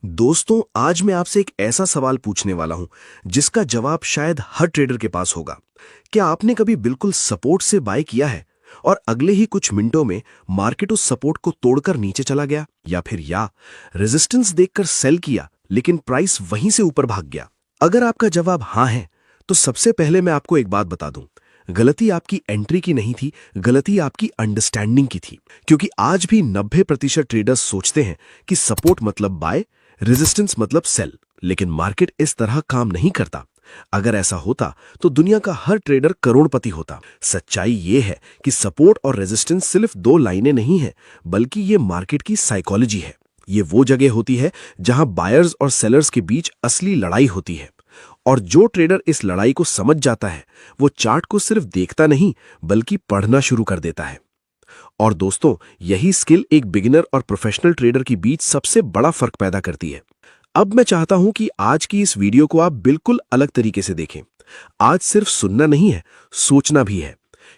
दोस्तों, आज मैं आपसे एक ऐसा सवाल पूछने वाला हूं जिसका जवाब शायद हर ट्रेडर के पास होगा। क्या आपने कभी बिल्कुल सपोर्ट से बाय किया है और अगले ही कुछ मिनटों में मार्केट उस सपोर्ट को तोड़कर नीचे चला गया, या फिर रेजिस्टेंस देखकर सेल किया लेकिन प्राइस वहीं से ऊपर भाग गया? अगर आपका जवाब हाँ है तो सबसे पहले मैं आपको एक बात बता दूं, गलती आपकी एंट्री की नहीं थी, गलती आपकी अंडरस्टैंडिंग की थी। क्योंकि आज भी 90% ट्रेडर्स सोचते हैं कि सपोर्ट मतलब बाय, रेजिस्टेंस मतलब सेल, लेकिन मार्केट इस तरह काम नहीं करता। अगर ऐसा होता तो दुनिया का हर ट्रेडर करोड़पति होता। सच्चाई ये है कि सपोर्ट और रेजिस्टेंस सिर्फ दो लाइनें नहीं हैं, बल्कि ये मार्केट की साइकोलॉजी है। ये वो जगह होती है जहां बायर्स और सेलर्स के बीच असली लड़ाई होती है। और जो ट्रेडर इस लड़ाई को समझ जाता है, वो चार्ट को सिर्फ देखता नहीं बल्कि पढ़ना शुरू कर देता है। और दोस्तों, यही स्किल एक बिगिनर और प्रोफेशनल ट्रेडर के बीच सबसे बड़ा फर्क पैदा करती है। अब मैं चाहता हूं कि आज की इस वीडियो को आप बिल्कुल अलग तरीके से देखें। आज सिर्फ सुनना नहीं है, सोचना भी है।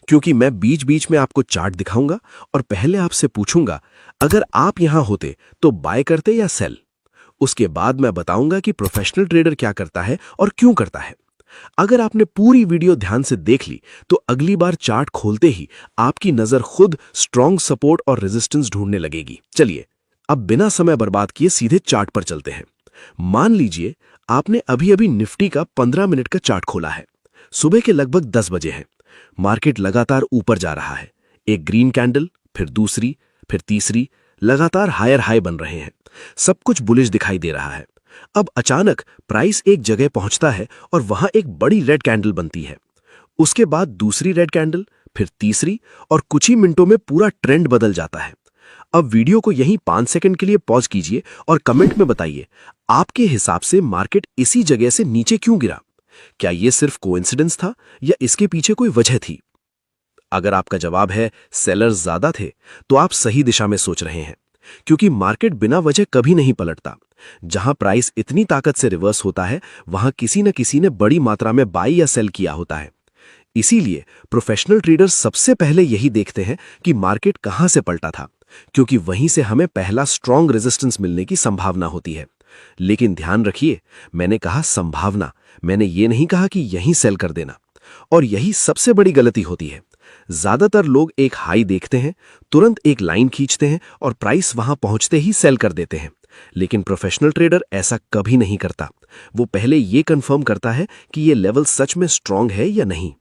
क्योंकि मैं बीच बीच में आपको चार्ट दिखाऊंगा और पहले आपसे पूछूंगा, अगर आप यहां होते तो बाय करते या सेल? उसके बाद मैं बताऊंगा कि प्रोफेशनल ट्रेडर क्या करता है और क्यों करता है। अगर आपने पूरी वीडियो ध्यान से देख ली तो अगली बार चार्ट खोलते ही आपकी नजर खुद स्ट्रॉन्ग सपोर्ट और रेजिस्टेंस ढूंढने लगेगी। चलिए, अब बिना समय बर्बाद किए सीधे चार्ट पर चलते हैं। मान लीजिए आपने अभी अभी निफ्टी का 15 मिनट का चार्ट खोला है। सुबह के लगभग 10 बजे है। मार्केट लगातार ऊपर जा रहा है। एक ग्रीन कैंडल, फिर दूसरी, फिर तीसरी, लगातार हायर हाई बन रहे हैं। सब कुछ बुलिश दिखाई दे रहा है। अब अचानक प्राइस एक जगह पहुंचता है और वहां एक बड़ी रेड कैंडल बनती है। उसके बाद दूसरी रेड कैंडल, फिर तीसरी, और कुछ ही मिनटों में पूरा ट्रेंड बदल जाता है। अब वीडियो को यहीं 5 सेकंड के लिए पॉज कीजिए और कमेंट में बताइए, आपके हिसाब से मार्केट इसी जगह से नीचे क्यों गिरा? क्या यह सिर्फ कोइंसिडेंस था या इसके पीछे कोई वजह थी? अगर आपका जवाब है सेलर्स ज्यादा थे, तो आप सही दिशा में सोच रहे हैं। क्योंकि मार्केट बिना वजह कभी नहीं पलटता। जहां प्राइस इतनी ताकत से रिवर्स होता है, वहां किसी न किसी ने बड़ी मात्रा में बाई या सेल किया होता है। इसीलिए प्रोफेशनल ट्रेडर्स सबसे पहले यही देखते हैं कि मार्केट कहां से पलटा था, क्योंकि वहीं से हमें पहला स्ट्रॉन्ग रेजिस्टेंस मिलने की संभावना होती है। लेकिन ध्यान रखिए, मैंने कहा संभावना, मैंने ये नहीं कहा कि यहीं सेल कर देना। और यही सबसे बड़ी गलती होती है। ज्यादातर लोग एक हाई देखते हैं, तुरंत एक लाइन खींचते हैं और प्राइस वहां पहुंचते ही सेल कर देते हैं। लेकिन प्रोफेशनल ट्रेडर ऐसा कभी नहीं करता। वो पहले ये कंफर्म करता है कि ये लेवल सच में स्ट्रांग है या नहीं।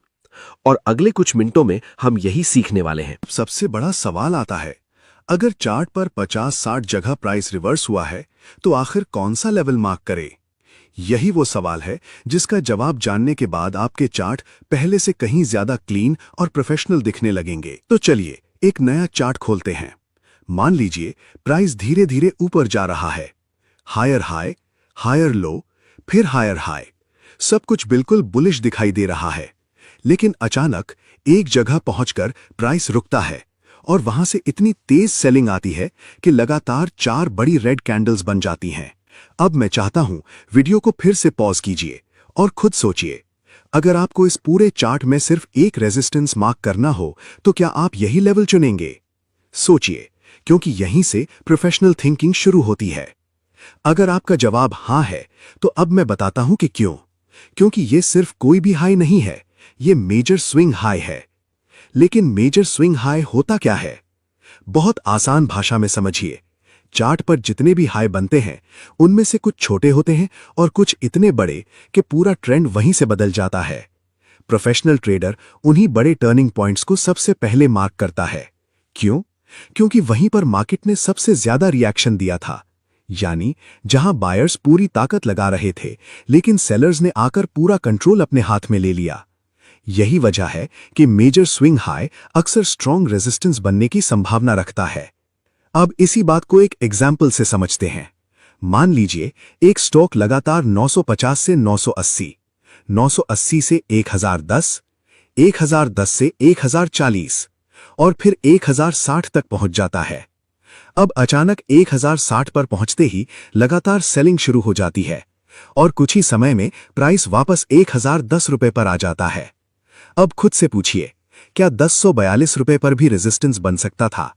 और अगले कुछ मिनटों में हम यही सीखने वाले हैं। सबसे बड़ा सवाल आता है, अगर चार्ट पर 50-60 जगह प्राइस रिवर्स हुआ है तो आखिर कौन सा लेवल मार्क करे? यही वो सवाल है जिसका जवाब जानने के बाद आपके चार्ट पहले से कहीं ज्यादा क्लीन और प्रोफेशनल दिखने लगेंगे। तो चलिए एक नया चार्ट खोलते हैं। मान लीजिए प्राइस धीरे धीरे ऊपर जा रहा है। हायर हाई, हायर लो, फिर हायर हाई। सब कुछ बिल्कुल बुलिश दिखाई दे रहा है। लेकिन अचानक एक जगह पहुंचकर प्राइस रुकता है और वहां से इतनी तेज सेलिंग आती है कि लगातार 4 बड़ी रेड कैंडल्स बन जाती हैं। अब मैं चाहता हूं वीडियो को फिर से पॉज कीजिए और खुद सोचिए, अगर आपको इस पूरे चार्ट में सिर्फ एक रेजिस्टेंस मार्क करना हो तो क्या आप यही लेवल चुनेंगे? सोचिए, क्योंकि यहीं से प्रोफेशनल थिंकिंग शुरू होती है। अगर आपका जवाब हां है तो अब मैं बताता हूं कि क्यों। क्योंकि ये सिर्फ कोई भी हाई नहीं है, ये मेजर स्विंग हाई है। लेकिन मेजर स्विंग हाई होता क्या है? बहुत आसान भाषा में समझिए। चार्ट पर जितने भी हाई बनते हैं, उनमें से कुछ छोटे होते हैं और कुछ इतने बड़े कि पूरा ट्रेंड वहीं से बदल जाता है। प्रोफेशनल ट्रेडर उन्हीं बड़े टर्निंग पॉइंट्स को सबसे पहले मार्क करता है। क्यों? क्योंकि वहीं पर मार्केट ने सबसे ज्यादा रिएक्शन दिया था। यानी जहां बायर्स पूरी ताकत लगा रहे थे, लेकिन सेलर्स ने आकर पूरा कंट्रोल अपने हाथ में ले लिया। यही वजह है कि मेजर स्विंग हाई अक्सर स्ट्रॉन्ग रेजिस्टेंस बनने की संभावना रखता है। अब इसी बात को एक एग्जाम्पल से समझते हैं। मान लीजिए एक स्टॉक लगातार 950 से 980, 980 से 1010, 1010 से 1040 और फिर 1060 तक पहुंच जाता है। अब अचानक 1060 पर पहुंचते ही लगातार सेलिंग शुरू हो जाती है और कुछ ही समय में प्राइस वापस 1010 रुपए पर आ जाता है। अब खुद से पूछिए, क्या 1042 रुपए पर भी रेजिस्टेंस बन सकता था?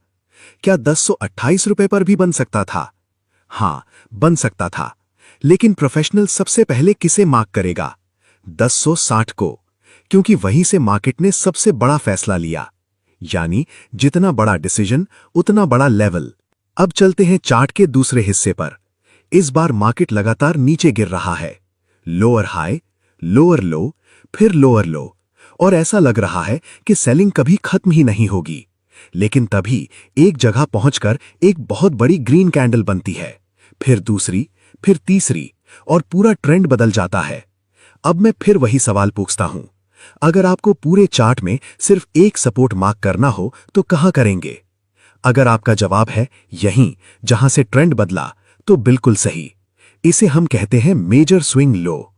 क्या 1028 रुपए पर भी बन सकता था? हाँ, बन सकता था, लेकिन प्रोफेशनल सबसे पहले किसे मार्क करेगा? 1060 को, क्योंकि वहीं से मार्केट ने सबसे बड़ा फैसला लिया। यानी जितना बड़ा डिसीजन उतना बड़ा लेवल। अब चलते हैं चार्ट के दूसरे हिस्से पर। इस बार मार्केट लगातार नीचे गिर रहा है। लोअर हाई, लोअर लो, फिर लोअर लो, और ऐसा लग रहा है कि सेलिंग कभी खत्म ही नहीं होगी। लेकिन तभी एक जगह पहुंचकर एक बहुत बड़ी ग्रीन कैंडल बनती है, फिर दूसरी, फिर तीसरी, और पूरा ट्रेंड बदल जाता है। अब मैं फिर वही सवाल पूछता हूं, अगर आपको पूरे चार्ट में सिर्फ एक सपोर्ट मार्क करना हो तो कहां करेंगे? अगर आपका जवाब है यहीं जहां से ट्रेंड बदला, तो बिल्कुल सही। इसे हम कहते हैं मेजर स्विंग लो,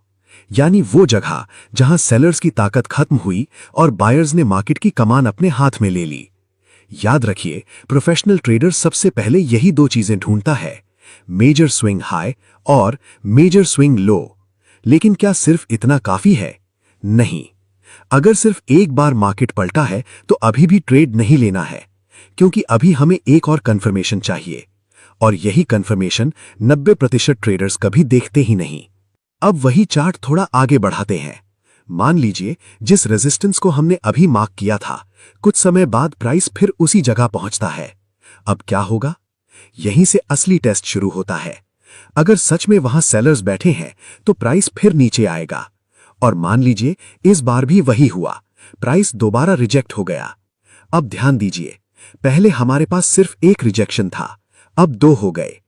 यानी वो जगह जहां सेलर्स की ताकत खत्म हुई और बायर्स ने मार्केट की कमान अपने हाथ में ले ली। याद रखिए, प्रोफेशनल ट्रेडर सबसे पहले यही दो चीजें ढूंढता है, मेजर स्विंग हाई और मेजर स्विंग लो। लेकिन क्या सिर्फ इतना काफी है? नहीं। अगर सिर्फ एक बार मार्केट पलटा है तो अभी भी ट्रेड नहीं लेना है, क्योंकि अभी हमें एक और कंफर्मेशन चाहिए, और यही कंफर्मेशन 90% ट्रेडर्स कभी देखते ही नहीं। अब वही चार्ट थोड़ा आगे बढ़ाते हैं। मान लीजिए जिस रेजिस्टेंस को हमने अभी मार्क किया था, कुछ समय बाद प्राइस फिर उसी जगह पहुंचता है। अब क्या होगा? यहीं से असली टेस्ट शुरू होता है। अगर सच में वहां सेलर्स बैठे हैं तो प्राइस फिर नीचे आएगा, और मान लीजिए इस बार भी वही हुआ, प्राइस दोबारा रिजेक्ट हो गया। अब ध्यान दीजिए, पहले हमारे पास सिर्फ एक रिजेक्शन था, अब दो हो गए।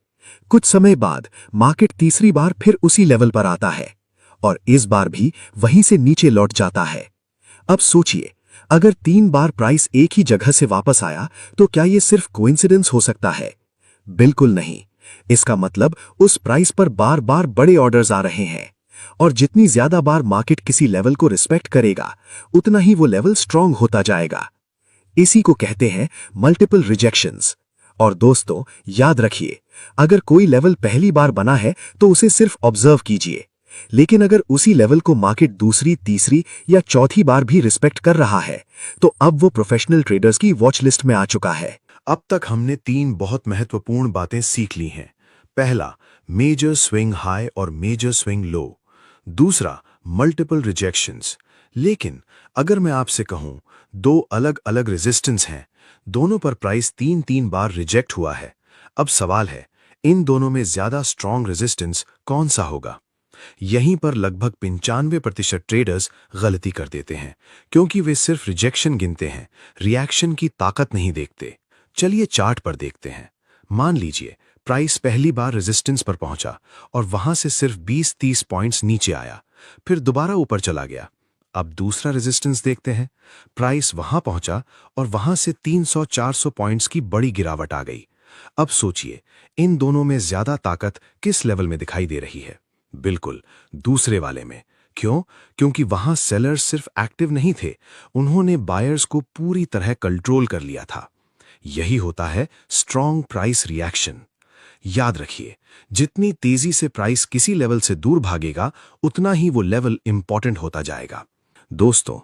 कुछ समय बाद मार्केट तीसरी बार फिर उसी लेवल पर आता है, और इस बार भी वहीं से नीचे लौट जाता है। अब सोचिए, अगर 3 बार प्राइस एक ही जगह से वापस आया तो क्या यह सिर्फ कोइंसिडेंस हो सकता है? बिल्कुल नहीं। इसका मतलब उस प्राइस पर बार बार बड़े ऑर्डर्स आ रहे हैं, और जितनी ज्यादा बार मार्केट किसी लेवल को रिस्पेक्ट करेगा, उतना ही वो लेवल स्ट्रांग होता जाएगा। इसी को कहते हैं मल्टीपल रिजेक्शंस। और दोस्तों, याद रखिए, अगर कोई लेवल पहली बार बना है तो उसे सिर्फ ऑब्जर्व कीजिए, लेकिन अगर उसी लेवल को मार्केट दूसरी, तीसरी या चौथी बार भी रिस्पेक्ट कर रहा है, तो अब वो प्रोफेशनल ट्रेडर्स की वॉच लिस्ट में आ चुका है। अब तक हमने 3 बहुत महत्वपूर्ण बातें सीख ली हैं। पहला, मेजर स्विंग हाई और मेजर स्विंग लो। दूसरा, मल्टीपल रिजेक्शंस। लेकिन अगर मैं आपसे कहूं, 2 अलग अलग रेजिस्टेंस हैं, दोनों पर प्राइस 3 बार रिजेक्ट हुआ है। अब सवाल है, इन दोनों में ज्यादा स्ट्रांग रेजिस्टेंस कौन सा होगा? यहीं पर लगभग 95% ट्रेडर्स गलती कर देते हैं, क्योंकि वे सिर्फ रिजेक्शन गिनते हैं, रिएक्शन की ताकत नहीं देखते। चलिए चार्ट पर देखते हैं। मान लीजिए प्राइस पहली बार रेजिस्टेंस पर पहुंचा और वहां से सिर्फ 20-30 पॉइंट्स नीचे आया, फिर दोबारा ऊपर चला गया। अब दूसरा रेजिस्टेंस देखते हैं। प्राइस वहां पहुंचा और वहां से 300-400 पॉइंट्स की बड़ी गिरावट आ गई। अब सोचिए, इन दोनों में ज्यादा ताकत किस लेवल में दिखाई दे रही है? बिल्कुल दूसरे वाले में। क्यों? क्योंकि वहां सेलर्स सिर्फ एक्टिव नहीं थे, उन्होंने बायर्स को पूरी तरह कंट्रोल कर लिया था। यही होता है स्ट्रांग प्राइस रिएक्शन। याद रखिए, जितनी तेजी से प्राइस किसी लेवल से दूर भागेगा, उतना ही वो लेवल इंपॉर्टेंट होता जाएगा। दोस्तों,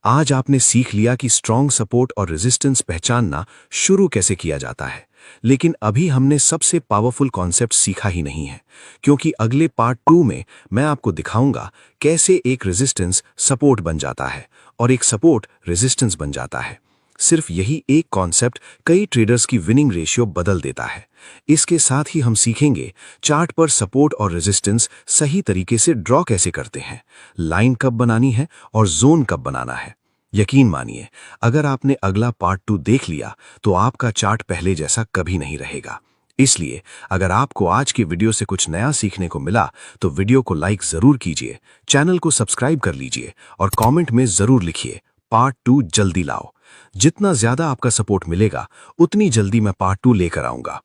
आज आपने सीख लिया कि स्ट्रांग सपोर्ट और रेजिस्टेंस पहचानना शुरू कैसे किया जाता है, लेकिन अभी हमने सबसे पावरफुल कॉन्सेप्ट सीखा ही नहीं है, क्योंकि अगले पार्ट 2 में मैं आपको दिखाऊंगा कैसे एक रेजिस्टेंस सपोर्ट बन जाता है और एक सपोर्ट रेजिस्टेंस बन जाता है। सिर्फ यही एक कॉन्सेप्ट कई ट्रेडर्स की विनिंग रेशियो बदल देता है। इसके साथ ही हम सीखेंगे चार्ट पर सपोर्ट और रेजिस्टेंस सही तरीके से ड्रॉ कैसे करते हैं, लाइन कब बनानी है और जोन कब बनाना है। यकीन मानिए, अगर आपने अगला पार्ट 2 देख लिया तो आपका चार्ट पहले जैसा कभी नहीं रहेगा। इसलिए अगर आपको आज की वीडियो से कुछ नया सीखने को मिला तो वीडियो को लाइक जरूर कीजिए, चैनल को सब्सक्राइब कर लीजिए और कमेंट में जरूर लिखिए पार्ट 2 जल्दी लाओ। जितना ज्यादा आपका सपोर्ट मिलेगा, उतनी जल्दी मैं पार्ट 2 लेकर आऊंगा।